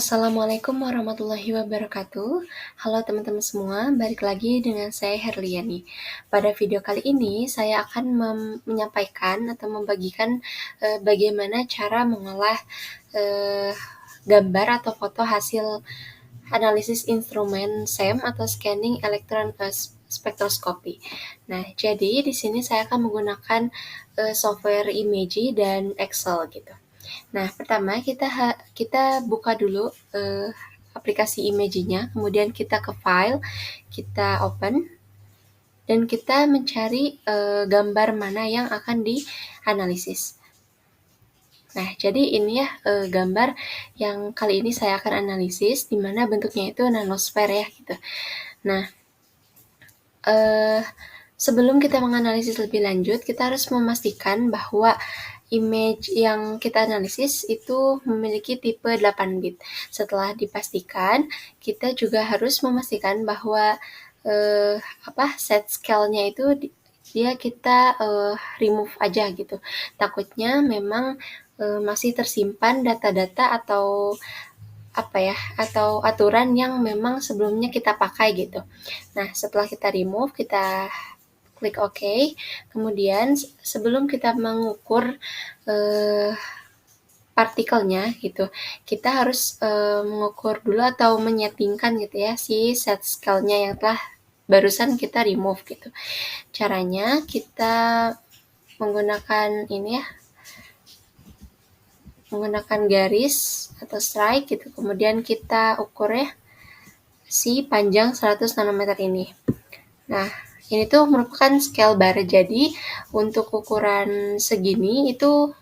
Assalamualaikum warahmatullahi wabarakatuh. Halo teman-teman semua, balik lagi dengan saya Herliani. Pada video kali ini saya akan menyampaikan atau membagikan bagaimana cara mengolah eh, gambar atau foto hasil analisis instrumen SEM atau scanning electron spektroskopi. Nah, jadi di sini saya akan menggunakan software Imagy dan Excel gitu. Nah, pertama kita buka dulu aplikasi Imagy-nya, kemudian kita ke file, kita open, dan kita mencari gambar mana yang akan dianalisis. Nah, jadi ini ya gambar yang kali ini saya akan analisis, di mana bentuknya itu nanosfer ya gitu. Nah, sebelum kita menganalisis lebih lanjut, kita harus memastikan bahwa image yang kita analisis itu memiliki tipe 8 bit. Setelah dipastikan, kita juga harus memastikan bahwa set scale-nya itu dia kita remove aja gitu. Takutnya memang masih tersimpan data-data atau aturan yang memang sebelumnya kita pakai gitu. Nah, setelah kita remove, kita klik OK. Kemudian sebelum kita mengukur partikelnya gitu, kita harus mengukur dulu atau menyetingkan gitu ya si set scale-nya yang telah barusan kita remove gitu. Caranya kita menggunakan menggunakan garis atau strike gitu, kemudian kita ukur ya si panjang 100 nanometer ini. Nah, ini tuh merupakan scale bar, jadi untuk ukuran segini itu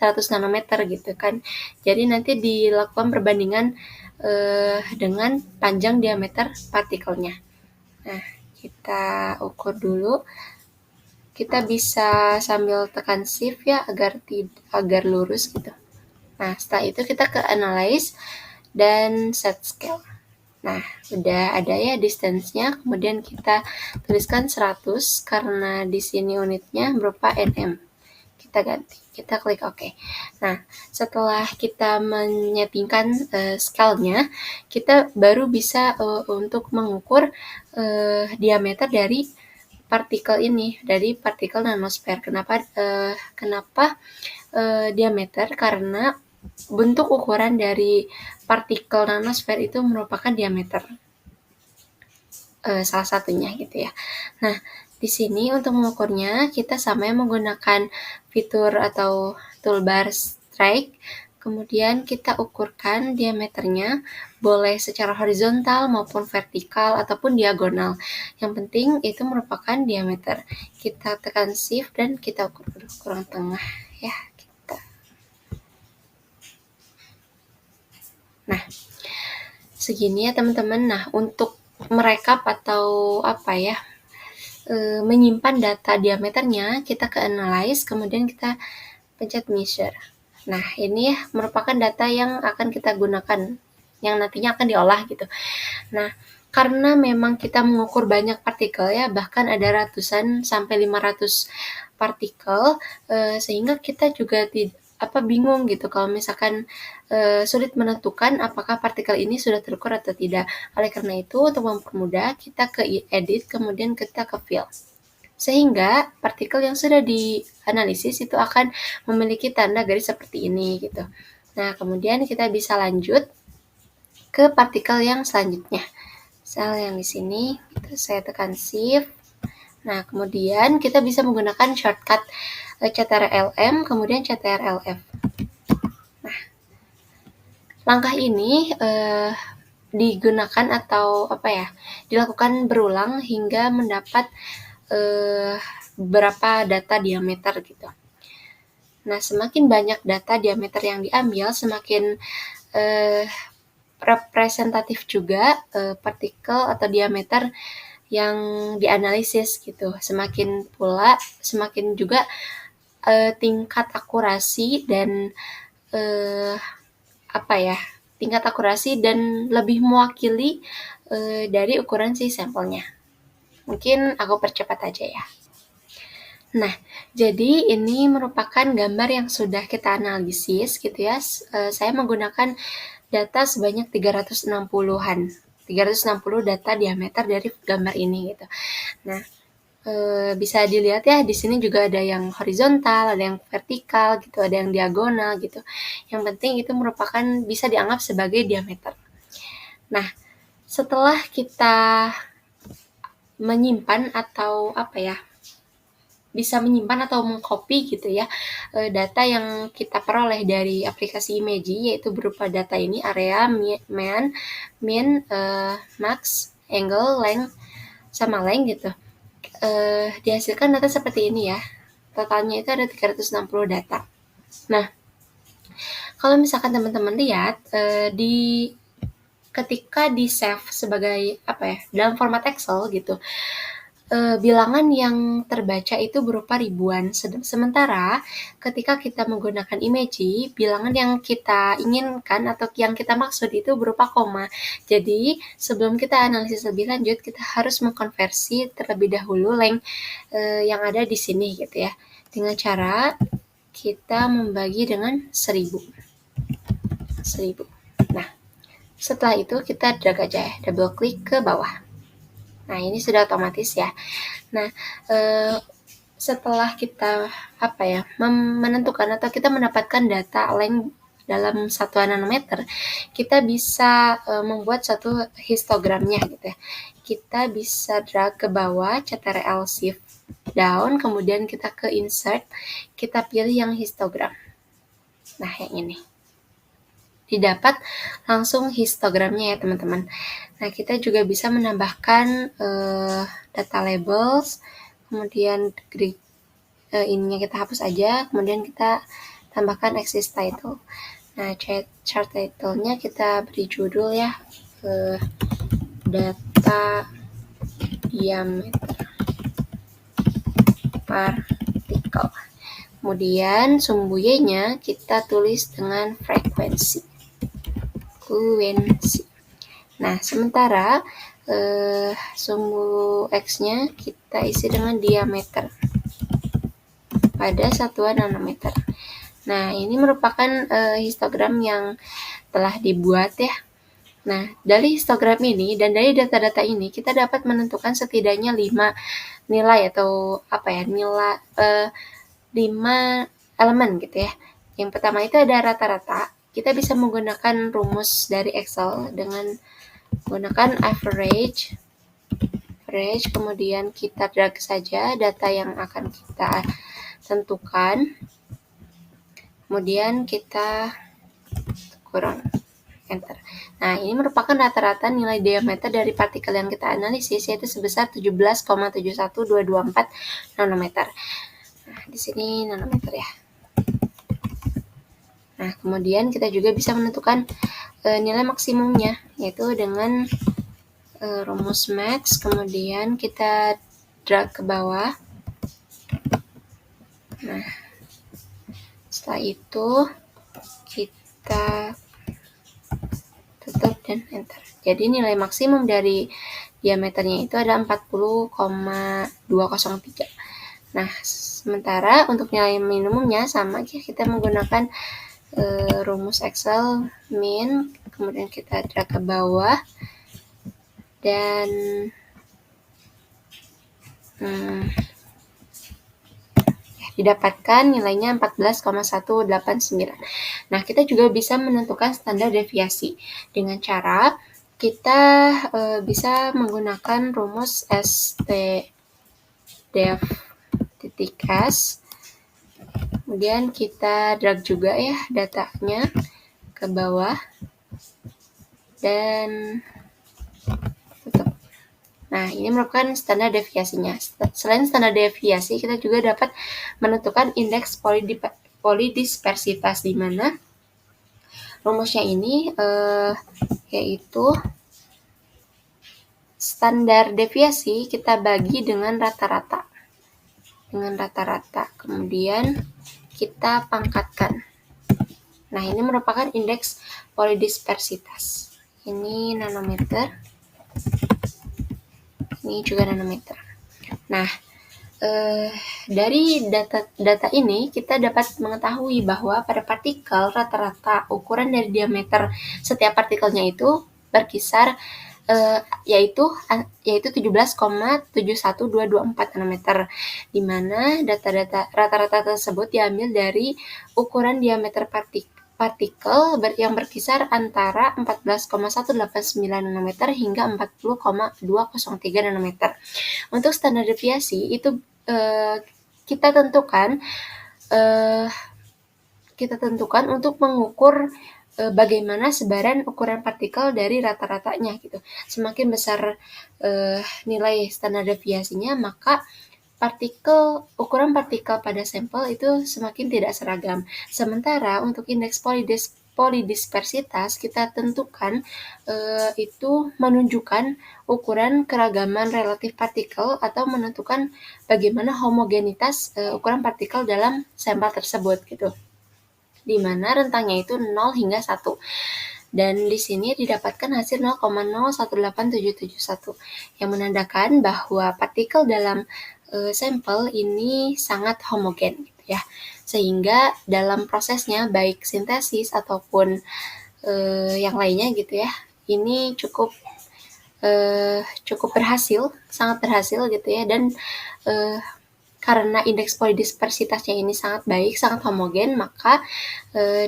100 nanometer gitu kan. Jadi nanti dilakukan perbandingan dengan panjang diameter partikelnya. Nah, kita ukur dulu. Kita bisa sambil tekan shift ya agar lurus gitu. Nah, setelah itu kita ke analyze dan set scale. Nah, udah ada ya distance-nya, kemudian kita tuliskan 100 karena di sini unitnya berupa nm. Kita ganti, kita klik OK. Nah, setelah kita menyetingkan scale-nya, kita baru bisa untuk mengukur diameter dari partikel ini, dari partikel nanosfer. Kenapa diameter? Karena bentuk ukuran dari partikel nanosfer itu merupakan diameter salah satunya gitu ya. Nah, di sini untuk mengukurnya kita sama menggunakan fitur atau toolbar strike, kemudian kita ukurkan diameternya boleh secara horizontal maupun vertikal ataupun diagonal. Yang penting itu merupakan diameter. Kita tekan shift dan kita ukur kurang tengah ya. Nah, segini ya teman-teman. Nah, untuk merekap atau menyimpan data diameternya, kita ke analyze, kemudian kita pencet measure. Nah, ini ya merupakan data yang akan kita gunakan, yang nantinya akan diolah gitu. Nah, karena memang kita mengukur banyak partikel ya, bahkan ada ratusan sampai 500 partikel, sehingga kita juga bingung gitu kalau misalkan sulit menentukan apakah partikel ini sudah terukur atau tidak. Oleh karena itu, untuk mempermudah, kita ke edit, kemudian kita ke fill. Sehingga partikel yang sudah dianalisis itu akan memiliki tanda garis seperti ini gitu. Nah, kemudian kita bisa lanjut ke partikel yang selanjutnya. Sel yang di sini, gitu, saya tekan shift. Nah, kemudian kita bisa menggunakan shortcut CTRL-M, kemudian CTRL-F. Nah, langkah ini digunakan atau dilakukan berulang hingga mendapat beberapa data diameter gitu. Nah, semakin banyak data diameter yang diambil, semakin representatif juga partikel atau diameter yang dianalisis gitu. Semakin juga tingkat akurasi dan tingkat akurasi dan lebih mewakili dari ukuran si sampelnya. Mungkin aku percepat aja ya. Nah, jadi ini merupakan gambar yang sudah kita analisis gitu ya. Saya menggunakan data sebanyak 360-an. 360 data diameter dari gambar ini gitu. Nah, bisa dilihat ya, di sini juga ada yang horizontal, ada yang vertikal gitu, ada yang diagonal gitu. Yang penting itu merupakan bisa dianggap sebagai diameter. Nah, setelah kita menyimpan atau bisa menyimpan atau mengcopy gitu ya data yang kita peroleh dari aplikasi Imagy, yaitu berupa data ini, area, min, max, angle, length, sama length gitu. Dihasilkan data seperti ini ya. Totalnya itu ada 360 data. Nah, kalau misalkan teman-teman lihat ketika di save sebagai dalam format Excel gitu, bilangan yang terbaca itu berupa ribuan. Sementara ketika kita menggunakan Imagy, bilangan yang kita inginkan atau yang kita maksud itu berupa koma. Jadi sebelum kita analisis lebih lanjut, kita harus mengkonversi terlebih dahulu length yang ada di sini gitu ya, dengan cara kita membagi dengan 1000. Nah, setelah itu kita drag aja ya, double klik ke bawah. Nah, ini sudah otomatis ya. Nah, setelah kita menentukan atau kita mendapatkan data length dalam satuan nanometer, kita bisa membuat satu histogramnya gitu ya. Kita bisa drag ke bawah, Ctrl Shift down, kemudian kita ke insert, kita pilih yang histogram. Nah, yang ini. Didapat langsung histogramnya ya teman-teman. Nah, kita juga bisa menambahkan data labels, kemudian ininya kita hapus aja, kemudian kita tambahkan axis title. Nah, chart title-nya kita beri judul ya, data diameter partikel. Kemudian sumbu Y-nya kita tulis dengan frekuensi. Nah, sementara sumbu X-nya kita isi dengan diameter pada satuan nanometer. Nah, ini merupakan histogram yang telah dibuat ya. Nah, dari histogram ini dan dari data-data ini kita dapat menentukan setidaknya 5 nilai atau nilai 5 elemen gitu ya. Yang pertama itu ada rata-rata. Kita bisa menggunakan rumus dari Excel dengan menggunakan average, kemudian kita drag saja data yang akan kita tentukan, kemudian kita kurang, enter. Nah, ini merupakan rata-rata nilai diameter dari partikel yang kita analisis, yaitu sebesar 17,71224 nanometer. Nah, di sini nanometer ya. Nah, kemudian kita juga bisa menentukan nilai maksimumnya, yaitu dengan rumus max, kemudian kita drag ke bawah. Nah, setelah itu kita tutup dan enter. Jadi nilai maksimum dari diameternya itu ada 40,203. Nah, sementara untuk nilai minimumnya sama, kita menggunakan rumus Excel min, kemudian kita drag ke bawah dan didapatkan nilainya 14,189. Nah, kita juga bisa menentukan standar deviasi dengan cara kita bisa menggunakan rumus STDEF(s). Kemudian kita drag juga ya datanya ke bawah dan tutup. Nah, ini merupakan standar deviasinya. Selain standar deviasi, kita juga dapat menentukan indeks polidispersitas, di mana rumusnya ini yaitu standar deviasi kita bagi dengan rata-rata. Kemudian kita pangkatkan. Nah, ini merupakan indeks polidispersitas. Ini nanometer. Ini juga nanometer. Nah, Dari data ini kita dapat mengetahui bahwa pada partikel rata-rata ukuran dari diameter setiap partikelnya itu berkisar yaitu 17,71224 nanometer, di mana data-data rata-rata tersebut diambil dari ukuran diameter partikel yang berkisar antara 14,189 nanometer hingga 40,203 nanometer. Untuk standar deviasi itu kita tentukan untuk mengukur bagaimana sebaran ukuran partikel dari rata-ratanya gitu. Semakin besar nilai standar deviasinya, maka ukuran partikel pada sampel itu semakin tidak seragam. Sementara untuk indeks polidispersitas kita tentukan itu menunjukkan ukuran keragaman relatif partikel atau menentukan bagaimana homogenitas ukuran partikel dalam sampel tersebut gitu, di mana rentangnya itu 0 hingga 1. Dan di sini didapatkan hasil 0,018771 yang menandakan bahwa partikel dalam sampel ini sangat homogen gitu ya. Sehingga dalam prosesnya baik sintesis ataupun yang lainnya gitu ya, ini cukup berhasil, sangat berhasil gitu ya. Dan karena indeks polidispersitasnya ini sangat baik, sangat homogen, maka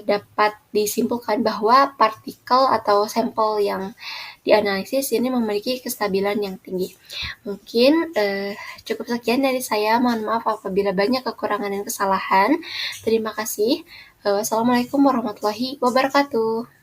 dapat disimpulkan bahwa partikel atau sampel yang dianalisis ini memiliki kestabilan yang tinggi. Mungkin cukup sekian dari saya. Mohon maaf apabila banyak kekurangan dan kesalahan. Terima kasih. Wassalamualaikum warahmatullahi wabarakatuh.